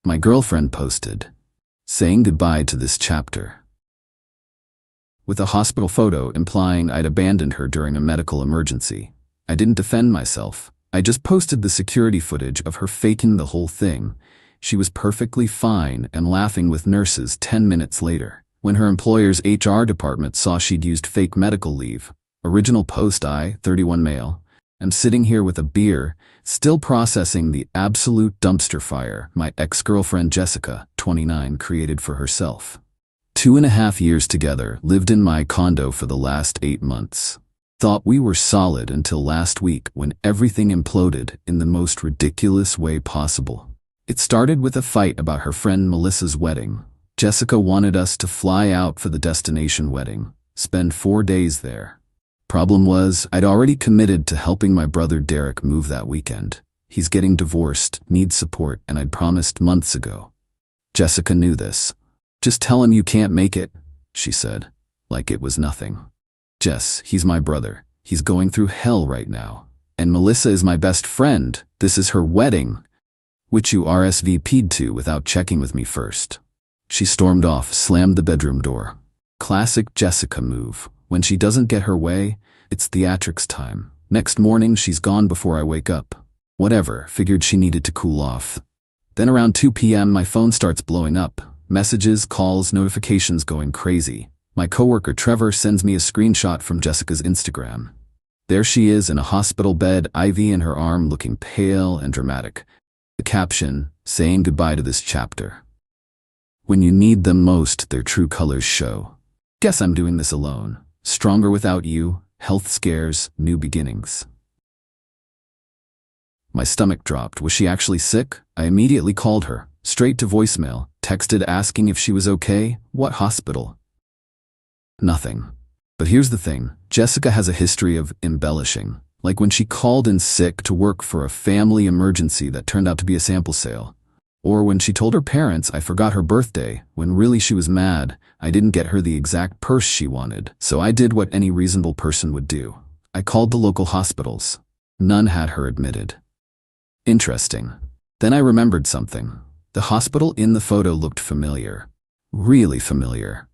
My girlfriend posted, saying goodbye to this chapter, with a hospital photo implying I'd abandoned her during a medical emergency. I didn't defend myself. I just posted the security footage of her faking the whole thing. She was perfectly fine and laughing with nurses 10 minutes later. When her employer's HR department saw she'd used fake medical leave. Original post, I, 31 male, am sitting here with a beer, still processing the absolute dumpster fire my ex-girlfriend Jessica, 29, created for herself. 2.5 years together, lived in my condo for the last 8 months. Thought we were solid until last week when everything imploded in the most ridiculous way possible. It started with a fight about her friend Melissa's wedding. Jessica wanted us to fly out for the destination wedding, spend 4 days there. Problem was, I'd already committed to helping my brother Derek move that weekend. He's getting divorced, needs support, and I'd promised months ago. Jessica knew this. Just tell him you can't make it, she said, like it was nothing. Jess, he's my brother. He's going through hell right now. And Melissa is my best friend. This is her wedding, which you RSVP'd to without checking with me first. She stormed off, slammed the bedroom door. Classic Jessica move. When she doesn't get her way, it's theatrics time. Next morning, she's gone before I wake up. Whatever, figured she needed to cool off. Then around 2 p.m. my phone starts blowing up. Messages, calls, notifications going crazy. My coworker Trevor sends me a screenshot from Jessica's Instagram. There she is in a hospital bed, IV in her arm, looking pale and dramatic. The caption, saying goodbye to this chapter. When you need them most, their true colors show. Guess I'm doing this alone. Stronger without you, health scares, new beginnings. My stomach dropped. Was she actually sick? I immediately called her, straight to voicemail, texted asking if she was okay. What hospital? Nothing. But here's the thing, Jessica has a history of embellishing. Like when she called in sick to work for a family emergency that turned out to be a sample sale. Or when she told her parents I forgot her birthday, when really she was mad I didn't get her the exact purse she wanted. So I did what any reasonable person would do. I called the local hospitals. None had her admitted. Interesting. Then I remembered something. The hospital in the photo looked familiar. Really familiar.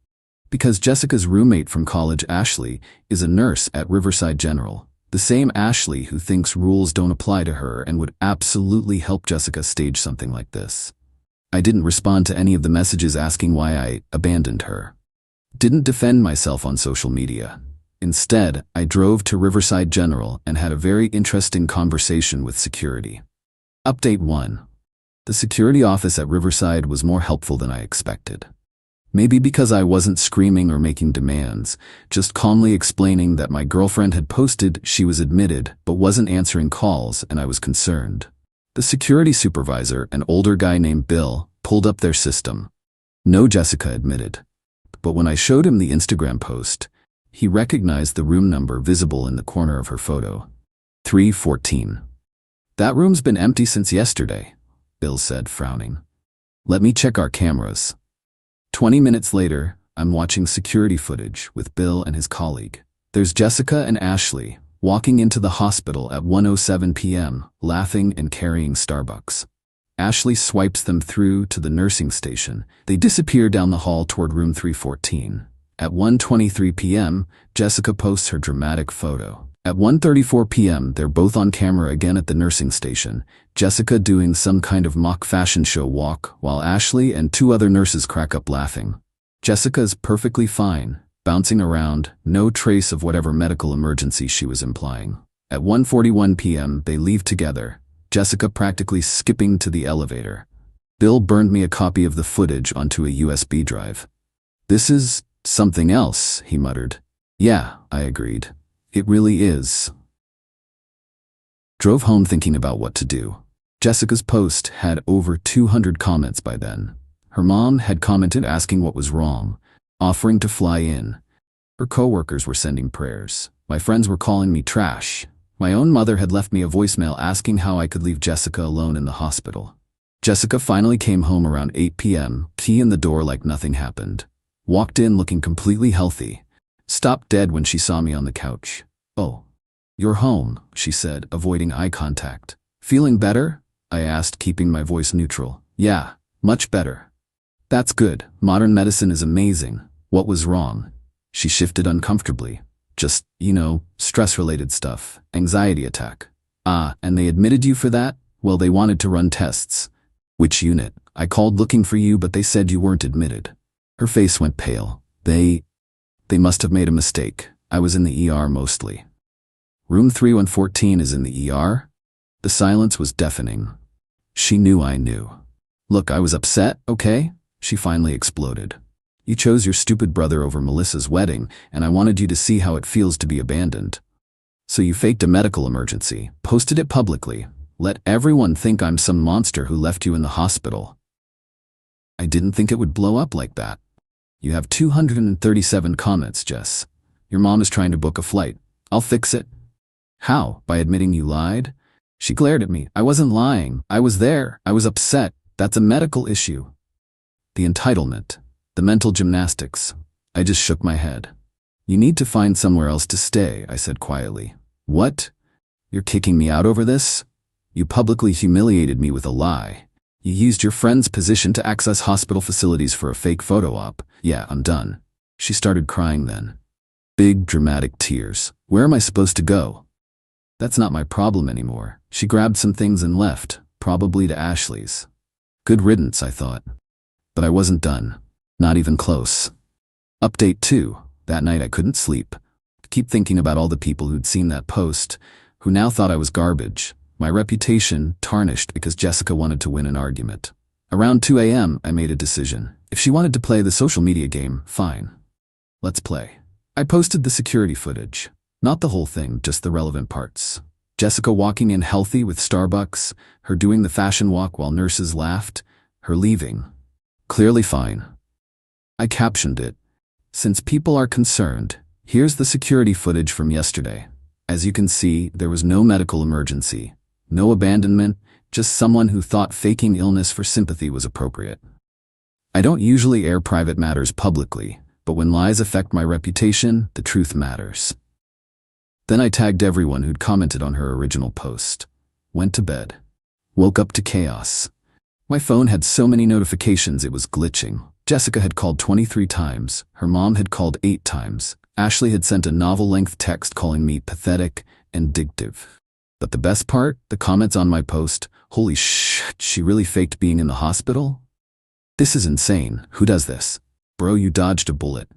Because Jessica's roommate from college, Ashley, is a nurse at Riverside General. The same Ashley who thinks rules don't apply to her and would absolutely help Jessica stage something like this. I didn't respond to any of the messages asking why I abandoned her. Didn't defend myself on social media. Instead, I drove to Riverside General and had a very interesting conversation with security. Update 1. The security office at Riverside was more helpful than I expected. Maybe because I wasn't screaming or making demands, just calmly explaining that my girlfriend had posted she was admitted but wasn't answering calls and I was concerned. The security supervisor, an older guy named Bill, pulled up their system. No Jessica admitted. But when I showed him the Instagram post, he recognized the room number visible in the corner of her photo. 314. That room's been empty since yesterday, Bill said, frowning. Let me check our cameras. 20 minutes later, I'm watching security footage with Bill and his colleague. There's Jessica and Ashley walking into the hospital at 1:07 p.m., laughing and carrying Starbucks. Ashley swipes them through to the nursing station. They disappear down the hall toward room 314. At 1:23 p.m., Jessica posts her dramatic photo. At 1:34 p.m., they're both on camera again at the nursing station, Jessica doing some kind of mock fashion show walk, while Ashley and 2 other nurses crack up laughing. Jessica's perfectly fine, bouncing around, no trace of whatever medical emergency she was implying. At 1:41 p.m., they leave together, Jessica practically skipping to the elevator. Bill burned me a copy of the footage onto a USB drive. This is something else, he muttered. Yeah, I agreed. It really is. Drove home thinking about what to do. Jessica's post had over 200 comments by then. Her mom had commented asking what was wrong, offering to fly in. Her coworkers were sending prayers. My friends were calling me trash. My own mother had left me a voicemail asking how I could leave Jessica alone in the hospital. Jessica finally came home around 8 p.m., key in the door like nothing happened. Walked in looking completely healthy. Stopped dead when she saw me on the couch. Oh, you're home, she said, avoiding eye contact. Feeling better? I asked, keeping my voice neutral. Yeah, Much better. That's good. Modern medicine is amazing. What was wrong? She shifted uncomfortably. Just, stress-related stuff. Anxiety attack. Ah, and they admitted you for that? Well, they wanted to run tests. Which unit? I called looking for you, but they said you weren't admitted. Her face went pale. They must have made a mistake. I was in the ER mostly. Room 3114 is in the ER? The silence was deafening. She knew I knew. Look, I was upset, okay? She finally exploded. You chose your stupid brother over Melissa's wedding, and I wanted you to see how it feels to be abandoned. So you faked a medical emergency, posted it publicly, let everyone think I'm some monster who left you in the hospital. I didn't think it would blow up like that. You have 237 comments, Jess. Your mom is trying to book a flight. I'll fix it. How? By admitting you lied? She glared at me. I wasn't lying. I was there. I was upset. That's a medical issue. The entitlement. The mental gymnastics. I just shook my head. You need to find somewhere else to stay, I said quietly. What? You're kicking me out over this? You publicly humiliated me with a lie. You used your friend's position to access hospital facilities for a fake photo op. Yeah, I'm done. She started crying then. Big, dramatic tears. Where am I supposed to go? That's not my problem anymore. She grabbed some things and left, probably to Ashley's. Good riddance, I thought. But I wasn't done. Not even close. Update 2. That night I couldn't sleep. Keep thinking about all the people who'd seen that post, who now thought I was garbage. My reputation tarnished because Jessica wanted to win an argument. Around 2 a.m., I made a decision. If she wanted to play the social media game, fine. Let's play. I posted the security footage. Not the whole thing, just the relevant parts. Jessica walking in healthy with Starbucks, her doing the fashion walk while nurses laughed, her leaving. Clearly fine. I captioned it. Since people are concerned, here's the security footage from yesterday. As you can see, there was no medical emergency, no abandonment, just someone who thought faking illness for sympathy was appropriate. I don't usually air private matters publicly, but when lies affect my reputation, the truth matters. Then I tagged everyone who'd commented on her original post. Went to bed. Woke up to chaos. My phone had so many notifications it was glitching. Jessica had called 23 times. Her mom had called 8 times. Ashley had sent a novel-length text calling me pathetic and addictive. But the best part? The comments on my post. Holy shit, she really faked being in the hospital? This is insane. Who does this? Bro, you dodged a bullet.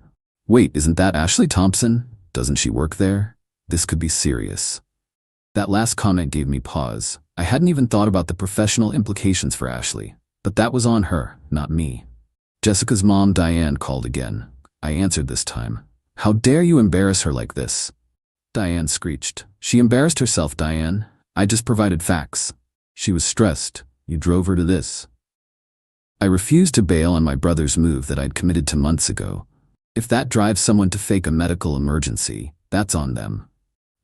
Wait, isn't that Ashley Thompson? Doesn't she work there? This could be serious. That last comment gave me pause. I hadn't even thought about the professional implications for Ashley. But that was on her, not me. Jessica's mom, Diane, called again. I answered this time. How dare you embarrass her like this? Diane screeched. She embarrassed herself, Diane. I just provided facts. She was stressed. You drove her to this. I refused to bail on my brother's move that I'd committed to months ago. If that drives someone to fake a medical emergency, that's on them.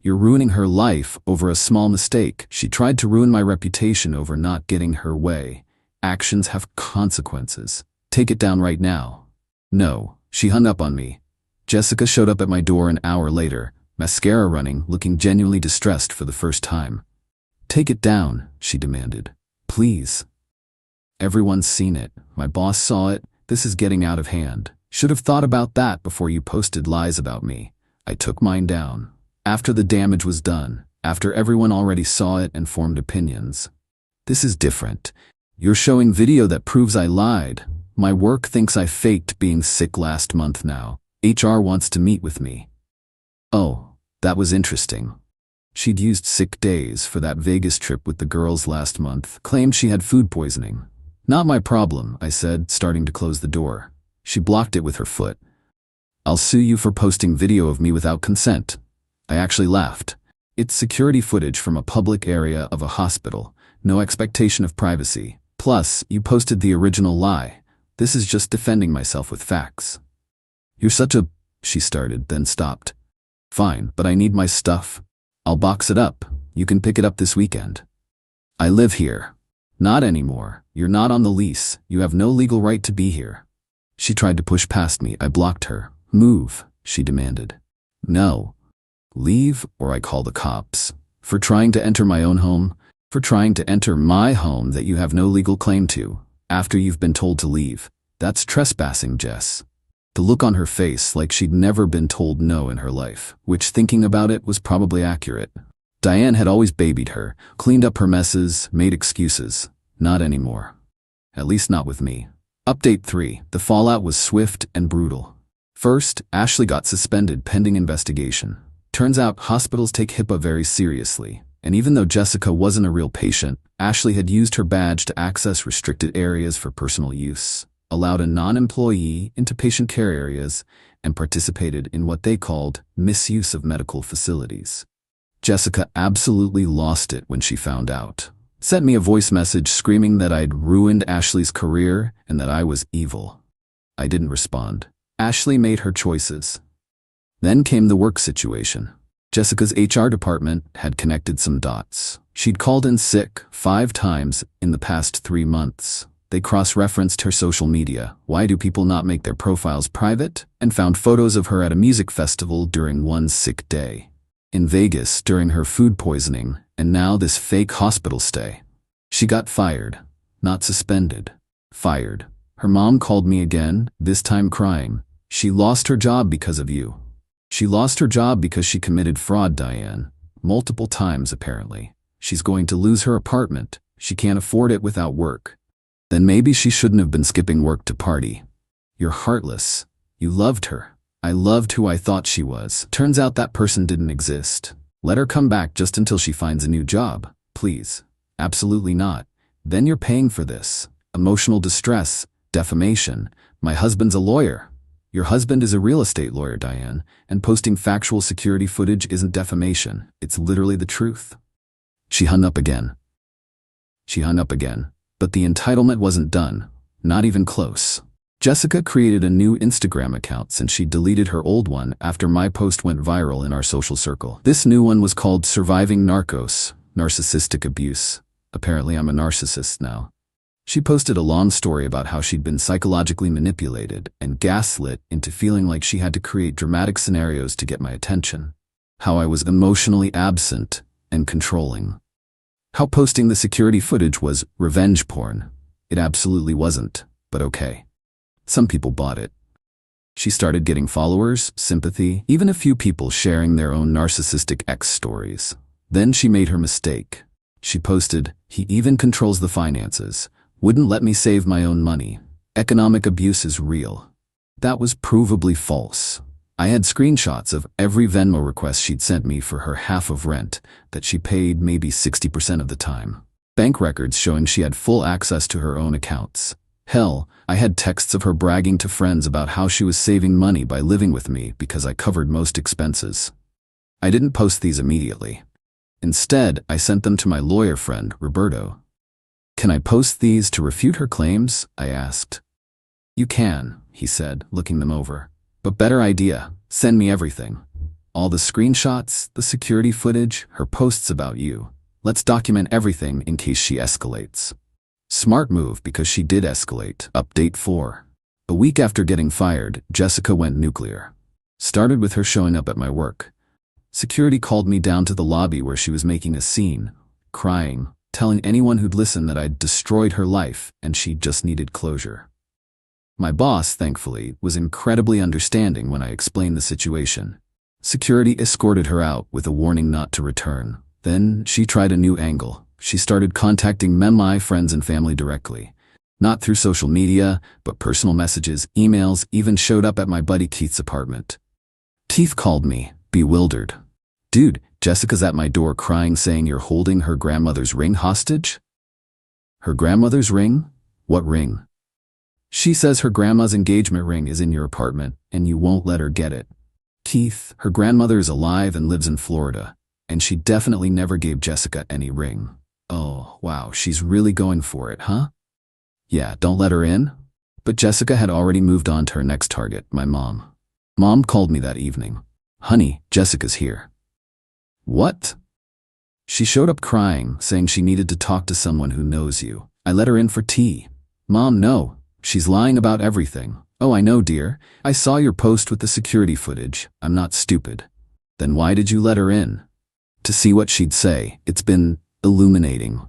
You're ruining her life over a small mistake. She tried to ruin my reputation over not getting her way. Actions have consequences. Take it down right now. No, she hung up on me. Jessica showed up at my door an hour later, mascara running, looking genuinely distressed for the first time. Take it down, she demanded. Please. Everyone's seen it. My boss saw it. This is getting out of hand. Should have thought about that before you posted lies about me. I took mine down. After the damage was done. After everyone already saw it and formed opinions. This is different. You're showing video that proves I lied. My work thinks I faked being sick last month now. HR wants to meet with me. Oh, that was interesting. She'd used sick days for that Vegas trip with the girls last month, claimed she had food poisoning. Not my problem, I said, starting to close the door. She blocked it with her foot. I'll sue you for posting video of me without consent. I actually laughed. It's security footage from a public area of a hospital. No expectation of privacy. Plus, you posted the original lie. This is just defending myself with facts. You're such a... She started, then stopped. Fine, but I need my stuff. I'll box it up. You can pick it up this weekend. I live here. Not anymore. You're not on the lease. You have no legal right to be here. She tried to push past me. I blocked her. Move, she demanded. No. Leave, or I call the cops. For trying to enter my own home. For trying to enter my home that you have no legal claim to. after you've been told to leave. That's trespassing, Jess. The look on her face like she'd never been told no in her life, which thinking about it was probably accurate. Diane had always babied her, cleaned up her messes, made excuses. Not anymore. At least not with me. Update 3. The fallout was swift and brutal. First, Ashley got suspended pending investigation. Turns out hospitals take HIPAA very seriously, and even though Jessica wasn't a real patient, Ashley had used her badge to access restricted areas for personal use, allowed a non-employee into patient care areas, and participated in what they called misuse of medical facilities. Jessica absolutely lost it when she found out. Sent me a voice message screaming that I'd ruined Ashley's career and that I was evil. I didn't respond. Ashley made her choices. Then came the work situation. Jessica's HR department had connected some dots. She'd called in sick 5 times in the past 3 months. They cross-referenced her social media. Why do people not make their profiles private? And found photos of her at a music festival during one sick day. In Vegas during her food poisoning, and now this fake hospital stay. She got fired, not suspended. Fired. Her mom called me again, this time crying. She lost her job because of you. She lost her job because she committed fraud, Diane. Multiple times, apparently. She's going to lose her apartment. She can't afford it without work. Then maybe she shouldn't have been skipping work to party. You're heartless. You loved her. I loved who I thought she was. Turns out that person didn't exist. Let her come back just until she finds a new job. Please. Absolutely not. Then you're paying for this. Emotional distress, defamation. My husband's a lawyer. Your husband is a real estate lawyer, Diane, and posting factual security footage isn't defamation. It's literally the truth. She hung up again. But the entitlement wasn't done. Not even close. Jessica created a new Instagram account since she deleted her old one after my post went viral in our social circle. This new one was called Surviving Narcos, Narcissistic Abuse. Apparently I'm a narcissist now. She posted a long story about how she'd been psychologically manipulated and gaslit into feeling like she had to create dramatic scenarios to get my attention. How I was emotionally absent and controlling. How posting the security footage was revenge porn. It absolutely wasn't, but okay. Some people bought it. She started getting followers, sympathy, even a few people sharing their own narcissistic ex stories. Then she made her mistake. She posted, "He even controls the finances. Wouldn't let me save my own money. Economic abuse is real." That was provably false. I had screenshots of every Venmo request she'd sent me for her half of rent that she paid maybe 60% of the time. Bank records showing she had full access to her own accounts. Hell, I had texts of her bragging to friends about how she was saving money by living with me because I covered most expenses. I didn't post these immediately. Instead, I sent them to my lawyer friend, Roberto. "Can I post these to refute her claims?" I asked. "You can," he said, looking them over. "But better idea, send me everything. All the screenshots, the security footage, her posts about you. Let's document everything in case she escalates." Smart move because she did escalate. Update 4. A week after getting fired, Jessica went nuclear. Started with her showing up at my work. Security called me down to the lobby where she was making a scene, crying, telling anyone who'd listen that I'd destroyed her life and she just needed closure. My boss, thankfully, was incredibly understanding when I explained the situation. Security escorted her out with a warning not to return. Then she tried a new angle. She started contacting my friends and family directly. Not through social media, but personal messages, emails, even showed up at my buddy Keith's apartment. Keith called me, bewildered. "Dude, Jessica's at my door crying saying you're holding her grandmother's ring hostage?" "Her grandmother's ring? What ring?" "She says her grandma's engagement ring is in your apartment and you won't let her get it." "Keith, her grandmother is alive and lives in Florida, and she definitely never gave Jessica any ring." "Oh, wow, she's really going for it, huh?" "Yeah, don't let her in?" But Jessica had already moved on to her next target, my mom. Mom called me that evening. "Honey, Jessica's here." "What?" She showed up crying, saying she needed to talk to someone who knows you. "I let her in for tea." "Mom, no. She's lying about everything." "Oh, I know, dear. I saw your post with the security footage. I'm not stupid." "Then why did you let her in?" "To see what she'd say. It's been illuminating."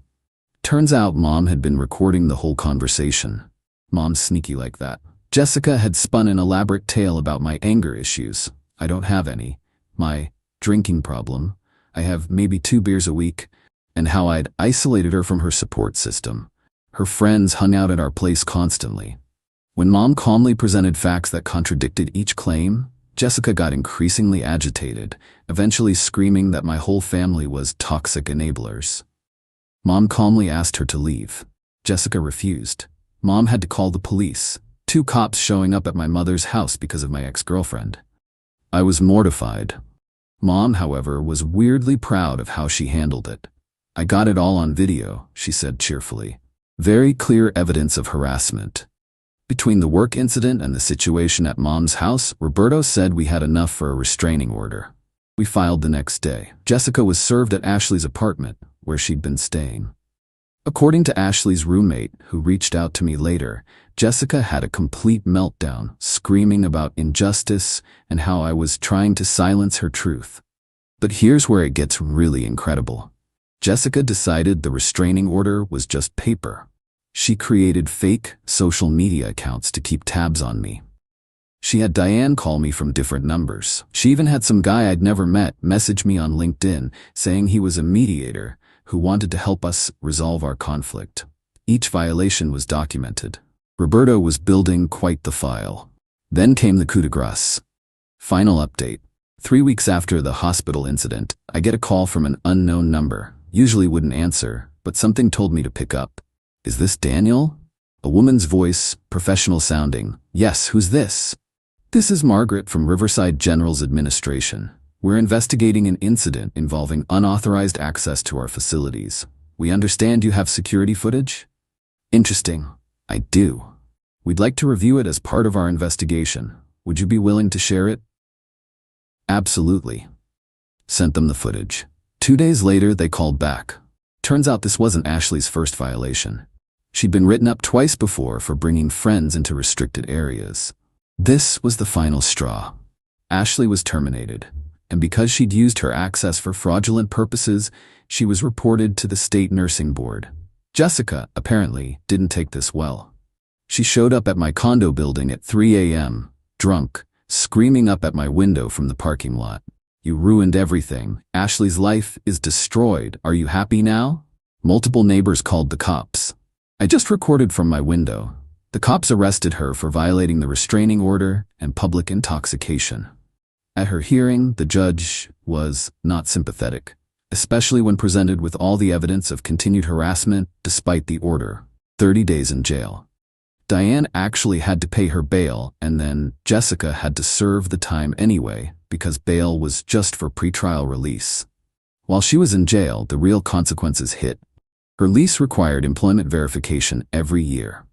Turns out Mom had been recording the whole conversation. Mom's sneaky like that. Jessica had spun an elaborate tale about my anger issues. I don't have any. My drinking problem. I have maybe 2 beers a week. And how I'd isolated her from her support system. Her friends hung out at our place constantly. When Mom calmly presented facts that contradicted each claim, Jessica got increasingly agitated, eventually screaming that my whole family was toxic enablers. Mom calmly asked her to leave. Jessica refused. Mom had to call the police, 2 cops showing up at my mother's house because of my ex-girlfriend. I was mortified. Mom, however, was weirdly proud of how she handled it. I got it all on video, she said cheerfully. Very clear evidence of harassment. Between the work incident and the situation at Mom's house, Roberto said we had enough for a restraining order. We filed the next day. Jessica was served at Ashley's apartment, where she'd been staying. According to Ashley's roommate, who reached out to me later, Jessica had a complete meltdown, screaming about injustice and how I was trying to silence her truth. But here's where it gets really incredible. Jessica decided the restraining order was just paper. She created fake social media accounts to keep tabs on me. She had Diane call me from different numbers. She even had some guy I'd never met message me on LinkedIn saying he was a mediator who wanted to help us resolve our conflict. Each violation was documented. Roberto was building quite the file. Then came the coup de grace. Final update. 3 weeks after the hospital incident, I get a call from an unknown number. Usually wouldn't answer, but something told me to pick up. Is this Daniel? A woman's voice, professional sounding. Yes, who's this? This is Margaret from Riverside General's Administration. We're investigating an incident involving unauthorized access to our facilities. We understand you have security footage? Interesting. I do. We'd like to review it as part of our investigation. Would you be willing to share it? Absolutely. Sent them the footage. 2 days later, they called back. Turns out this wasn't Ashley's first violation. She'd been written up twice before for bringing friends into restricted areas. This was the final straw. Ashley was terminated, and because she'd used her access for fraudulent purposes, she was reported to the state nursing board. Jessica, apparently, didn't take this well. She showed up at my condo building at 3 a.m., drunk, screaming up at my window from the parking lot. You ruined everything. Ashley's life is destroyed. Are you happy now? Multiple neighbors called the cops. I just recorded from my window. The cops arrested her for violating the restraining order and public intoxication. At her hearing, the judge was not sympathetic, especially when presented with all the evidence of continued harassment despite the order. 30 days in jail. Diane actually had to pay her bail, and then Jessica had to serve the time anyway because bail was just for pretrial release. While she was in jail, the real consequences hit. Her lease required employment verification every year.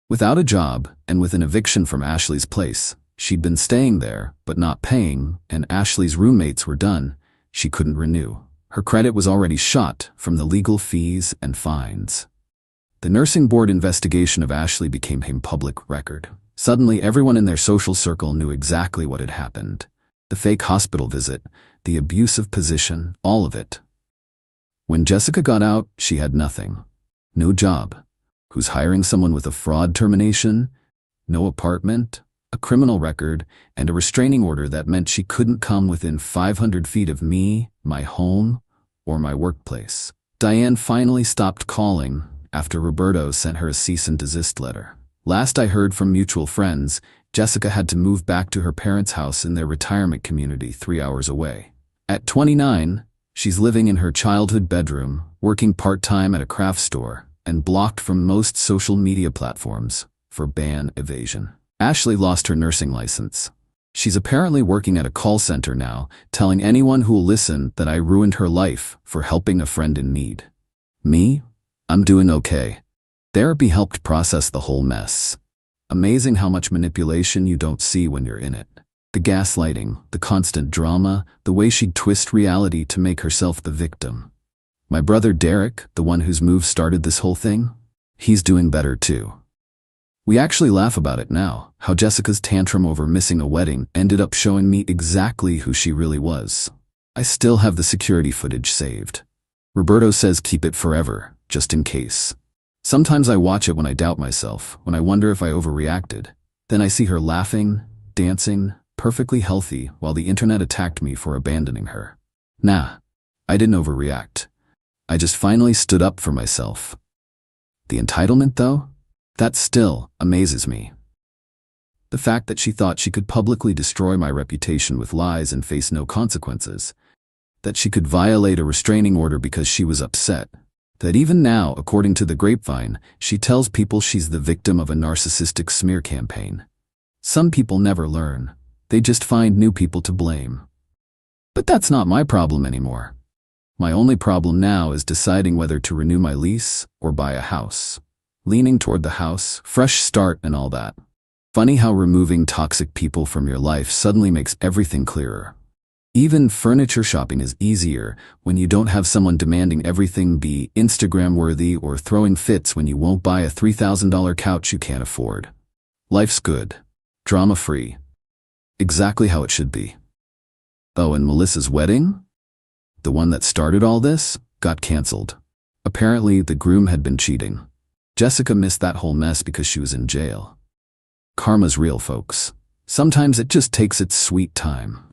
Without a job and with an eviction from Ashley's place, she'd been staying there but not paying, and Ashley's roommates were done. She couldn't renew. Her credit was already shot from the legal fees and fines. The nursing board investigation of Ashley became a public record. Suddenly, everyone in their social circle knew exactly what had happened. The fake hospital visit, the abusive position, all of it. When Jessica got out, she had nothing. No job. Who's hiring someone with a fraud termination? No apartment, a criminal record, and a restraining order that meant she couldn't come within 500 feet of me, my home, or my workplace. Diane finally stopped calling after Roberto sent her a cease and desist letter. Last I heard from mutual friends, Jessica had to move back to her parents' house in their retirement community 3 hours away. At 29, she's living in her childhood bedroom, working part-time at a craft store, and blocked from most social media platforms for ban evasion. Ashley lost her nursing license. She's apparently working at a call center now, telling anyone who'll listen that I ruined her life for helping a friend in need. Me? I'm doing okay. Therapy helped process the whole mess. Amazing how much manipulation you don't see when you're in it. The gaslighting, the constant drama, the way she'd twist reality to make herself the victim. My brother Derek, the one whose move started this whole thing, he's doing better too. We actually laugh about it now, how Jessica's tantrum over missing a wedding ended up showing me exactly who she really was. I still have the security footage saved. Roberto says keep it forever, just in case. Sometimes I watch it when I doubt myself, when I wonder if I overreacted. Then I see her laughing, dancing, perfectly healthy, while the internet attacked me for abandoning her. Nah, I didn't overreact. I just finally stood up for myself. The entitlement, though? That still amazes me. The fact that she thought she could publicly destroy my reputation with lies and face no consequences. That she could violate a restraining order because she was upset. That even now, according to the grapevine, she tells people she's the victim of a narcissistic smear campaign. Some people never learn. They just find new people to blame. But that's not my problem anymore. My only problem now is deciding whether to renew my lease or buy a house. Leaning toward the house, fresh start and all that. Funny how removing toxic people from your life suddenly makes everything clearer. Even furniture shopping is easier when you don't have someone demanding everything be Instagram-worthy or throwing fits when you won't buy a $3,000 couch you can't afford. Life's good. Drama-free. Exactly how it should be. Oh, and Melissa's wedding? The one that started all this, got canceled. Apparently, the groom had been cheating. Jessica missed that whole mess because she was in jail. Karma's real, folks. Sometimes it just takes its sweet time.